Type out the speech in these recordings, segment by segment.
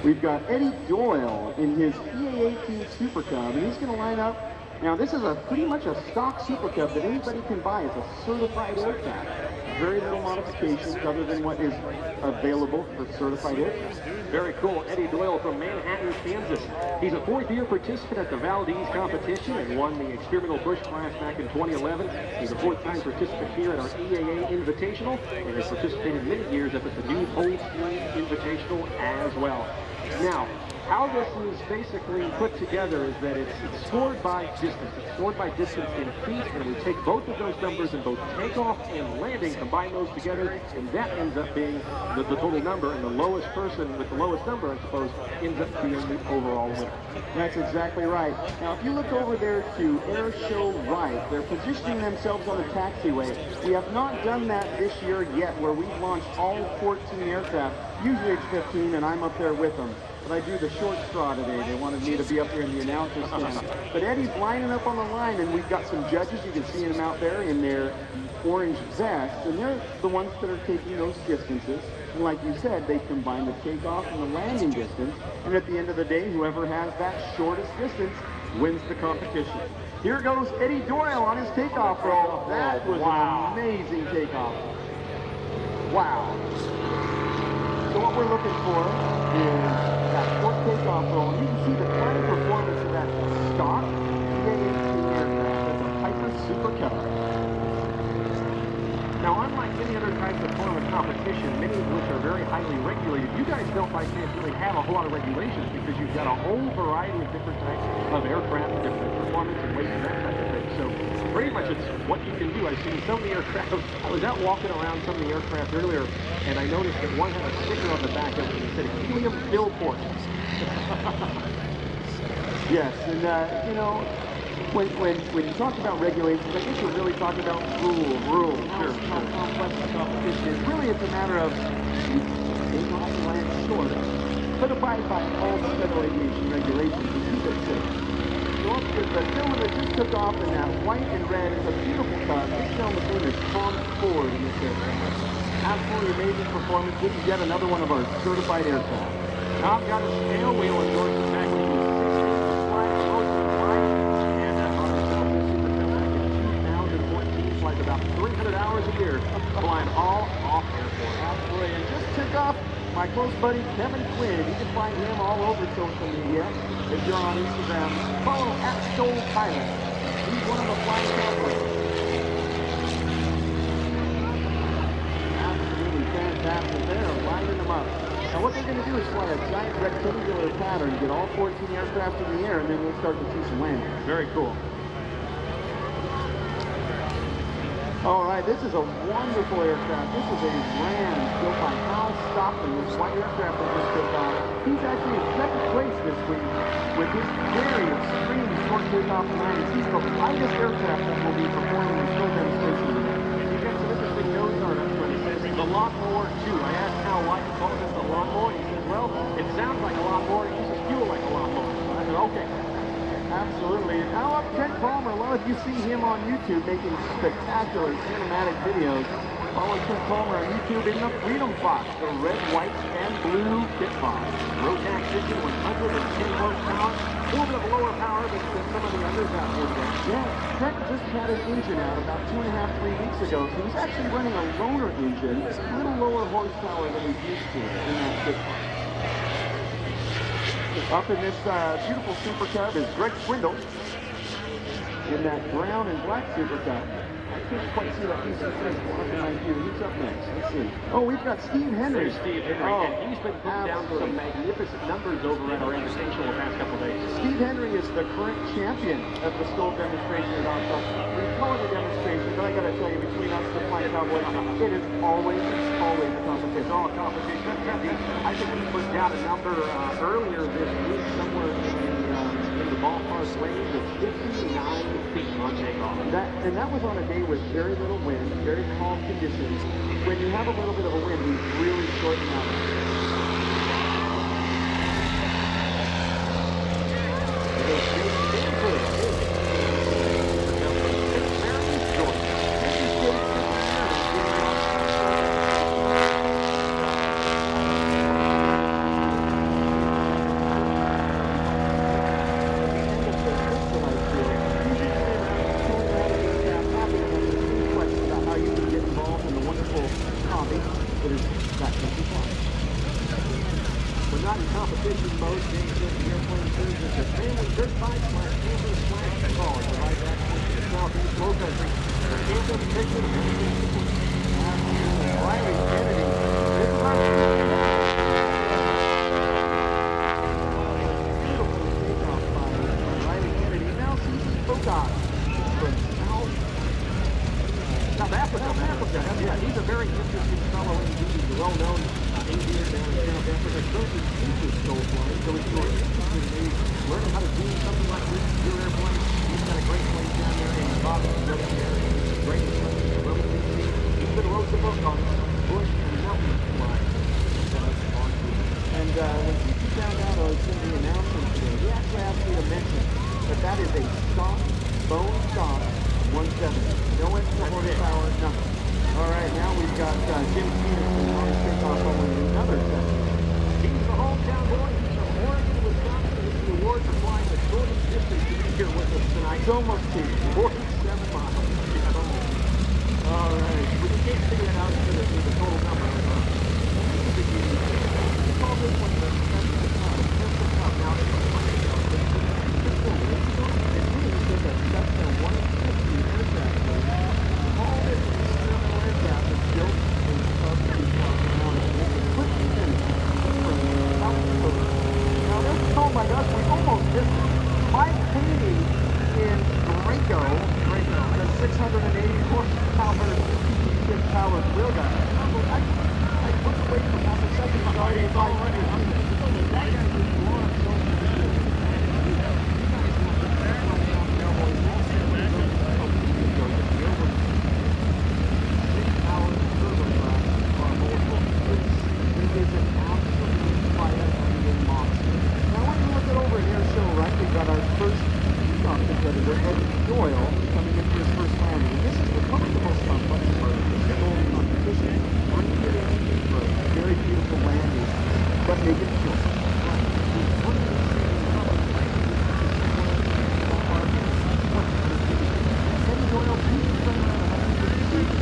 We've got Eddie Doyle in his EAA Team Super Cub, and he's going to line up. Now, this is pretty much a stock Super Cub that anybody can buy. It's a certified aircraft. Very little modifications other than what is available for certified aircraft. Very cool. Eddie Doyle from Manhattan, Kansas. He's a fourth-year participant at the Valdez competition and won the experimental push class back in 2011. He's a fourth-time participant here at our EAA Invitational and has participated many years up at the new Holstein Invitational as well. Now, how this is basically put together is that it's scored by distance. It's scored by distance in feet, and we take both of those numbers in both takeoff and landing, combine those together, and that ends up being the total number, and the lowest person with the lowest number, I suppose, ends up being the overall winner. That's exactly right. Now, if you look over there to Airshow right, they're positioning themselves on the taxiway. We have not done that this year yet, where we've launched all 14 aircraft. Usually it's 15, and I'm up there with them. But I drew the short straw today. They wanted me to be up here in the announcer's stand. But Eddie's lining up on the line, and we've got some judges. You can see them out there in their orange vests, and they're the ones that are taking those distances. And like you said, they combine the takeoff and the landing distance, and at the end of the day, whoever has that shortest distance wins the competition. Here goes Eddie Doyle on his takeoff roll. That was an amazing takeoff. Wow. So what we're looking for is that short takeoff roll. And you can see the flying performance of that stock EAA aircraft. That's a Piper Super Cub. Now, unlike many other types of tournament competition, many of which are very highly regulated, you guys don't by chance really have a whole lot of regulations because you've got a whole variety of different types of aircraft, different performance and weight and that type of thing. So pretty much it's what you can do. I've seen so many aircraft. I was out walking around some of the aircraft earlier, and I noticed that one had a sticker on the back of it that said helium fill port. Yes, and you know, when you talk about regulations, I think you're really talking about rules. Sure. How complex the competition is. Really, it's a matter of taking off and land short, but abide by all the federal aviation regulations and keep it safe. So the gentleman that just took off in that white and red is a beautiful car. This gentleman's name is Tom Ford in this aircraft. Absolutely amazing performance. This is yet another one of our certified aircraft. Tom got a scale wheel endorsement back when he was 16, flies about 300 hours a year, flying all off airport. Absolutely, and just took off my close buddy Kevin Quinn. You can find him all over social media. If you're on Instagram, follow @STOL Pilot. He's one of the flying champions. Absolutely fantastic. They're lining them up. Now what they're going to do is fly a giant rectangular pattern, get all 14 aircraft in the air, and then we'll start to see some landings. Very cool. All right, this is a wonderful aircraft. This is a Ram built by Hal Stockton, this white aircraft that just took off. He's actually in second place this week with his very extreme short takeoff landings. He's the lightest aircraft that will be performing the STOL demonstration today. You got some interesting nose art up front. It says the lawnmower 2. I asked Hal why he called this the lawnmower. He says, well, it sounds like a lawnmower. It uses fuel like a lawnmower. So I said, okay. Absolutely. And now up Trent Palmer. Well, if you see him on YouTube making spectacular cinematic videos, follow Trent Palmer on YouTube in the Freedom Fox, the red, white, and blue kit box. Rotax engine, 110 horsepower. A little bit of lower power than some of the others out here today. Yeah, Trent just had an engine out about 2.5, 3 weeks ago. So he's actually running a loaner engine, a little lower horsepower than he's used to in that kit box. Up in this beautiful Super Cub is Greg Swindle in that brown and black Super Cub. I can't quite see that piece of fish behind you. Who's up next? Let's see. Oh, we've got Steve Henry. There's Steve Henry, and he's been putting down some magnificent numbers over at our Invitational the past couple of days. Steve Henry is the current champion of the STOL demonstration at Oshkosh. We call it a demonstration, but I got to tell you, between us, the Flying Cowboys, it is always a competition. It's all a competition. I think we put down a number earlier this week, somewhere in the ballpark range of 59 feet on takeoff. And that was on a day with very little wind, very calm conditions. When you have a little bit of a wind, we really shorten out. that can be fun. We're not in competition mode. James says the airplane serves as a family dirt bike /campus/college. Provide access to the southeast low country. Campus picture of Riley Kennedy. This time, beautiful takeoff by Riley Kennedy. Now CC Bogart from South Africa. Yeah, he's a very interesting fellow indeed. He's a well-known aviator down in South Africa. Goes to teaches STOL flying, so if you're interested in learning how to do something like this, your airplane, he's got a great place down there in Boston, there. It's great instruction. He's going to wrote the book on bush and mountain flying. And when CC found out I was going to be announcing today, he actually asked me to mention that that is a stock, bone stock 170. No extra horsepower, nothing. All right, now we've got Jim Peterson on his takeoff over another section. He's the hometown boy. He's from Oregon, Wisconsin. He's the award for flying the shortest distance to be here with us tonight. It's almost 47 miles. All right. But you can't figure it out until there's the total number. This is a unique thing. We call this one the Cessna Cup. Now, it's really just a Cessna 150 aircraft. All this experimental aircraft is built in South Carolina. Quick finish from South Dakota. Now, this is owned by us. We almost missed it. Mike Haney in Draco, the 680 horsepower, 56 power wheel guy. I put away for half a second. It's already 500. That guy was long, so it is an absolute fire-breathing monster. Now, when you look at over at Airshow, right, we've got our first competitor, Eddie Doyle, coming in for his first landing. And this is the comfortable stuff button for the STOL competition. Unforgiving for a very beautiful landing, but make it short. Eddie Doyle, he's been around 150 feet.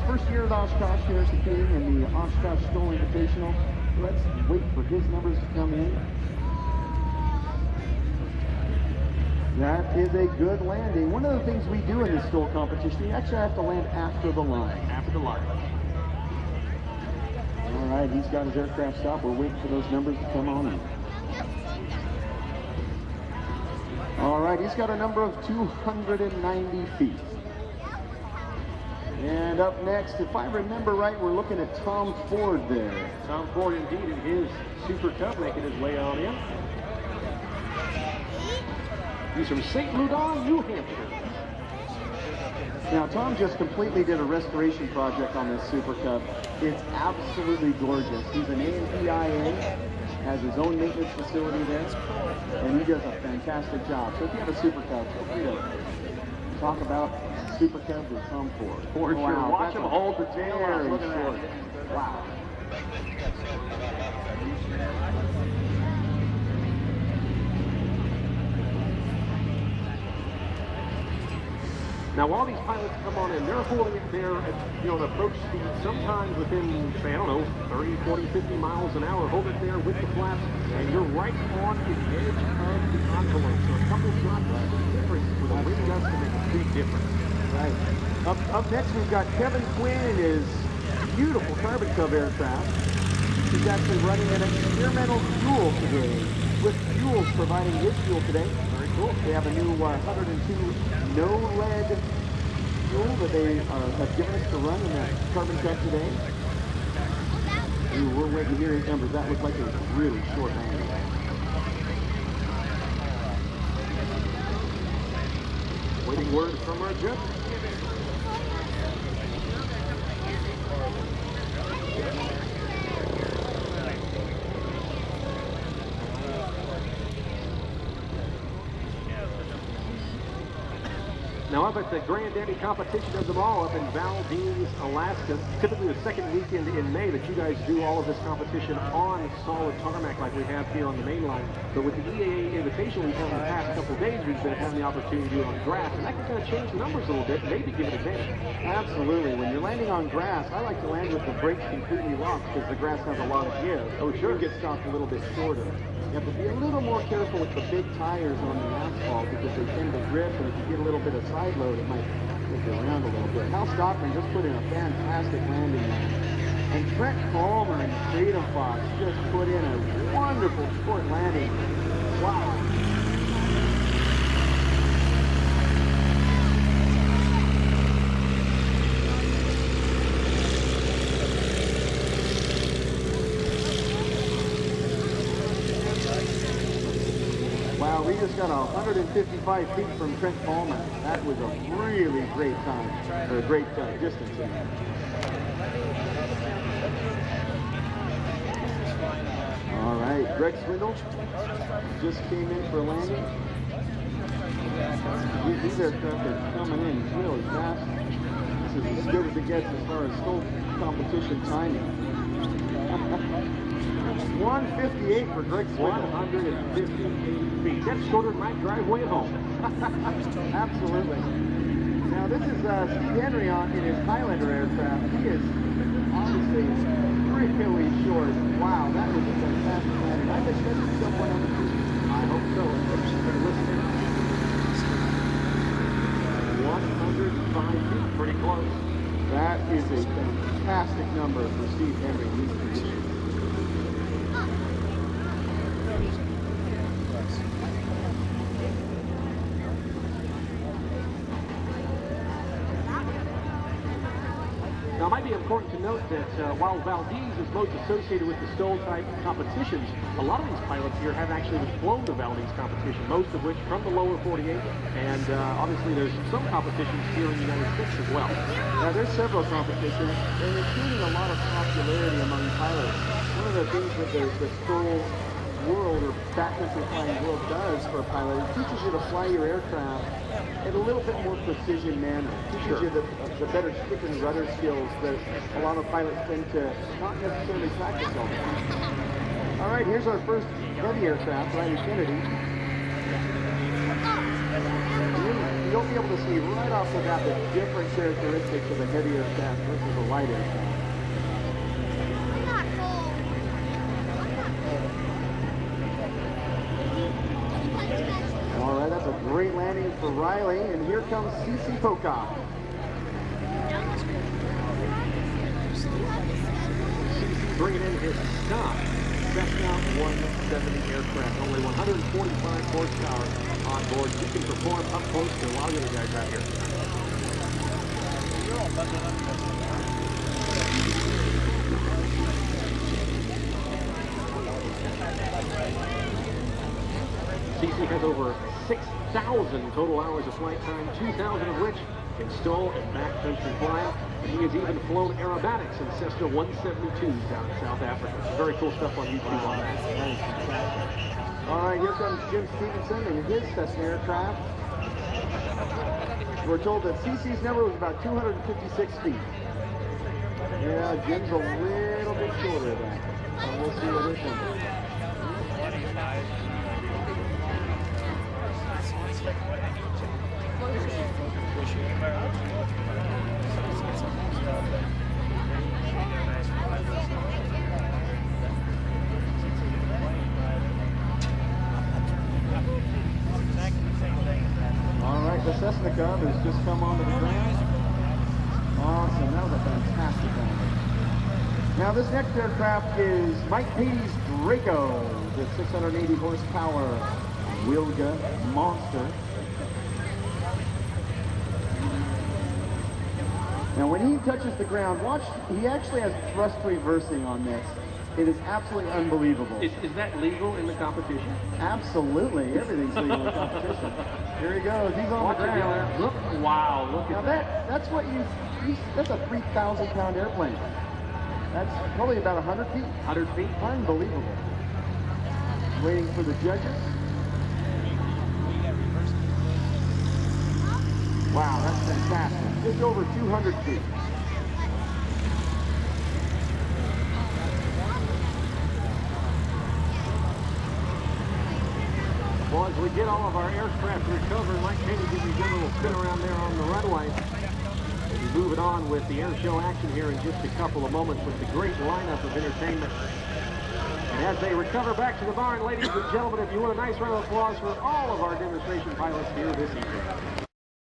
First year at Oshkosh here competing in the Oshkosh STOL Invitational. Let's wait for his numbers to come in. That is a good landing. One of the things we do in this STOL competition, you actually have to land after the line. After the line. All right, he's got his aircraft stopped. We're waiting for those numbers to come on in. All right, he's got a number of 290 feet. And up next, if I remember right, we're looking at Tom Ford there. Tom Ford, indeed, in his Super Cub, making his way on in. He's from St. Louis, New Hampshire. Now, Tom just completely did a restoration project on this Super Cub. It's absolutely gorgeous. He's an EAA, has his own maintenance facility there, and he does a fantastic job. So if you have a Super Cub, feel free to talk about Super Cubs with Tom Ford. For sure. Wow, Watch him hold the tail out. Look at short. that. Wow. Now, while these pilots come on in, they're holding it there at, an approach speed, sometimes within, say, I don't know, 30, 40, 50 miles an hour. Hold it there with the flaps, and you're right on the edge of the envelope. So a couple shots of difference with a wind gust to make a big difference. Right. Up next, we've got Kevin Quinn in his beautiful Carbon Cub aircraft. He's actually running an experimental fuel today, with Fuels providing his fuel today. Very cool. They have a new 102 no-lead fuel that they have given us to run in that carbon track today? Ooh, we're waiting to hear his numbers. That looked like it was really short landing. Waiting word from our judge. Now up at the granddaddy competition of them all up in Valdez, Alaska, typically the second weekend in May that you guys do all of this competition on solid tarmac like we have here on the main line. But with the EAA Invitational we've had in the past couple of days, we've been having the opportunity to do it on grass, and that can kind of change the numbers a little bit, maybe give it an advantage. Absolutely. When you're landing on grass, I like to land with the brakes completely locked because the grass has a lot of give. Oh, sure. You get stopped a little bit shorter. You have to be a little more careful with the big tires on the asphalt because they tend to grip, and if you get a little bit of side load, it might flip you around a little bit. Hal Stockman just put in a fantastic landing there. And Trent Palmer and Freedom Fox just put in a wonderful sport landing. Wow. Wow, we just got 155 feet from Trent Palmer. That was a really great time, or a great distance. All right, Greg Swindle just came in for a landing. These aircraft are coming in really fast. This is as good as it gets as far as STOL competition timing. 158 for Greg Swindle. 158 feet. That's shorter than my driveway home. Absolutely. Now this is Steve Henry in his Highlander aircraft. He is obviously really short. Wow, that was a fantastic landing. I bet that's someone on the team. I hope so. Listening. 105 feet. Pretty close. That is a fantastic number for Steve Henry in these conditions. Now, it might be important to note that while Valdez is most associated with the STOL type competitions, a lot of these pilots here have actually flown the Valdez competition, most of which from the lower 48, and obviously there's some competitions here in the United States as well. Now, there's several competitions, and it's gaining a lot of popularity among pilots. One of the things that the STOL world, or backcountry flying world, does for a pilot, it teaches you to fly your aircraft in a little bit more precision manner. It teaches you the better stick and rudder skills that a lot of pilots tend to not necessarily practice all the time. All right, here's our first heavy aircraft, Riley Kennedy. You'll be able to see right off the bat the different characteristics of a heavy aircraft versus a light aircraft. All right, that's a great landing for Riley, and here comes CC Pocock. CC bringing in his stock Cessna 170 aircraft, only 145 horsepower on board. He can perform up close to a lot of the other guys out here. CC has over 6,000 total hours of flight time, 2,000 of which in STOL and backcountry flying. And he has even flown aerobatics in Cessna 172s down in South Africa. Very cool stuff on YouTube on that. All right, here comes Jim Stevenson and his Cessna aircraft. We're told that CC's number was about 256 feet. Yeah, Jim's a little bit shorter of that. So we'll see what his number is. All right, the Cessna Cub has just come onto the ground. Awesome, that was a fantastic landing. Now this next aircraft is Mike Patey's Draco, the 680 horsepower Wilga monster. Now when he touches the ground, watch, he actually has thrust reversing on this. It is absolutely unbelievable. Is that legal in the competition? Absolutely, everything's legal in the competition. Here he goes, he's on the ground. Look, wow, look at that. That's what that's a 3,000-pound airplane. That's probably about 100 feet. 100 feet? Unbelievable. Waiting for the judges. Wow, that's fantastic. Just over 200 feet. Well, as we get all of our aircraft recovered, Mike Payne give you a good little spin around there on the runway. We'll be moving on with the air show action here in just a couple of moments with the great lineup of entertainment. And as they recover back to the barn, ladies and gentlemen, if you want a nice round of applause for all of our demonstration pilots here this evening.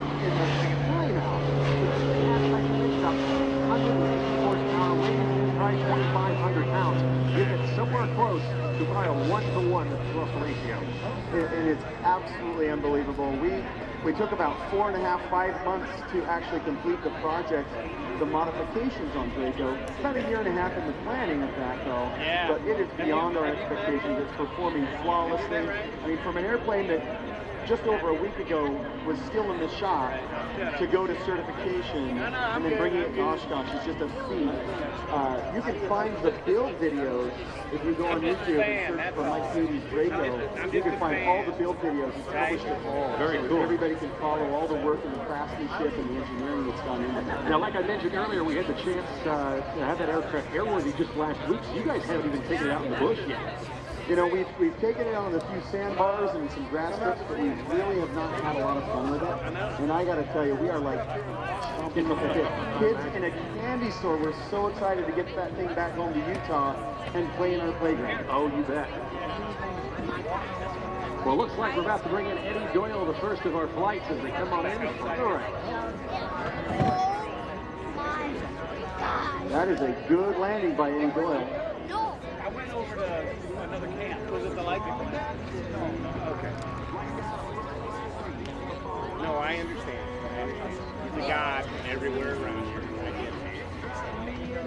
In the flyhouse, which has 180 horsepower, weighing in right 2,500 pounds. You get somewhere close to probably a 1-to-1 thrust ratio. And it's absolutely unbelievable. We took about 4.5, 5 months to actually complete the project, the modifications on Draco. About 1.5 years in the planning of that, though. Yeah. But it is beyond our expectations. It's performing flawlessly. I mean, from an airplane that just over a week ago was still in the shop to go to certification and then bringing it to Oshkosh is just a feat. You can find the build videos if you go on YouTube and search for Mike Payne's Draco. You can find all the build videos. He's published it all. Very cool. Everybody can follow all the work and the craftsmanship and the engineering that's gone into it. Now, like I mentioned earlier, we had the chance to have that aircraft airworthy just last week. So you guys haven't even taken it out in the bush yet. You know, we've taken it on a few sandbars and some grass strips, but we really have not had a lot of fun with it. And I got to tell you, we are like chomping at the bit. Kids in a candy store were so excited to get that thing back home to Utah and play in our playground. Oh, you bet. Well, it looks like we're about to bring in Eddie Doyle, the first of our flights, as they come on in. All right. That is a good landing by Eddie Doyle. I went over to another camp. Was it the Leipzig one? Okay. No, I understand. He's a guy from everywhere around here. I get it.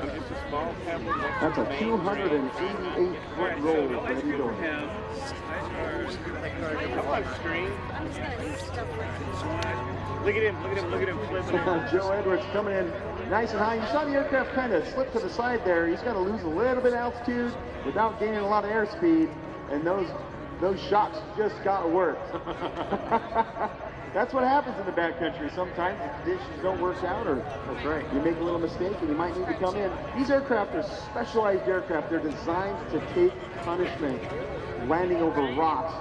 I'm just a small pebble. That's a 288-foot roll for Eddie Doyle. Come on, screen. Look at him flipping. Joe Edwards coming in nice and high. You saw the aircraft kind of slip to the side there. He's got to lose a little bit of altitude without gaining a lot of airspeed, and those shots just got worked. That's what happens in the backcountry. Sometimes the conditions don't work out, or that's right, you make a little mistake and you might need to come in. These aircraft are specialized aircraft. They're designed to take punishment landing over rocks.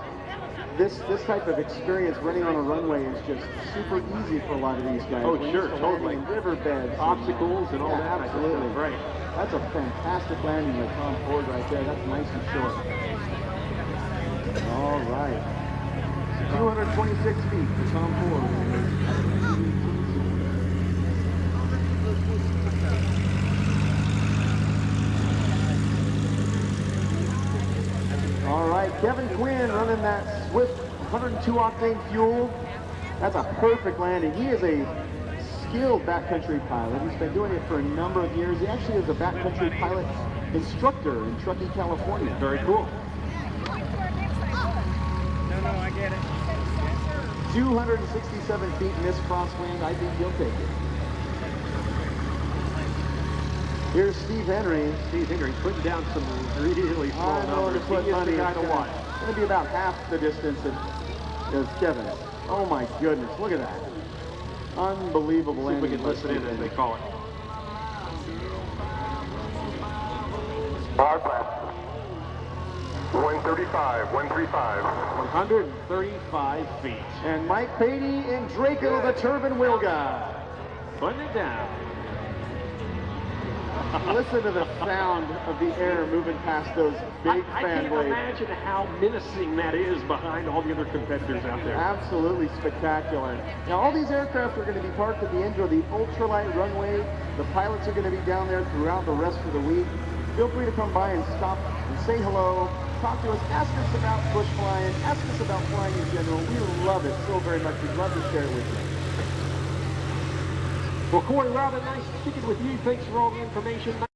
This type of experience running on a runway is just super easy for a lot of these guys. Oh, sure, totally. Riverbeds, obstacles, and all that. Absolutely. Right. That's a fantastic landing with Tom Ford right there. That's nice and short. All right. 226 feet for Tom Ford. All right, Kevin Quinn running that Swift 102 octane fuel. That's a perfect landing. He is a skilled backcountry pilot. He's been doing it for a number of years. He actually is a backcountry pilot instructor in Truckee, California. Very cool. No, I get it. 267 feet in this crosswind. I think he'll take it. Here's Steve Henry. Steve Henry putting down some really small numbers. He is the guy to watch. It's going to be about half the distance as Kevin. Oh my goodness, look at that. Unbelievable landing. See if we can listen in, as they call it. Hard left. 135, 135. 135 feet. And Mike Payne and Draco, the turbine wheel guy. Putting it down. Listen to the sound of the air moving past those big fan blades. I can't imagine how menacing that is behind all the other competitors out there. Absolutely spectacular. Now, all these aircraft are going to be parked at the end of the ultralight runway. The pilots are going to be down there throughout the rest of the week. Feel free to come by and stop and say hello, talk to us, ask us about bush flying, ask us about flying in general. We love it so very much. We'd love to share it with you. Well, Corey Robin, nice speaking with you. Thanks for all the information.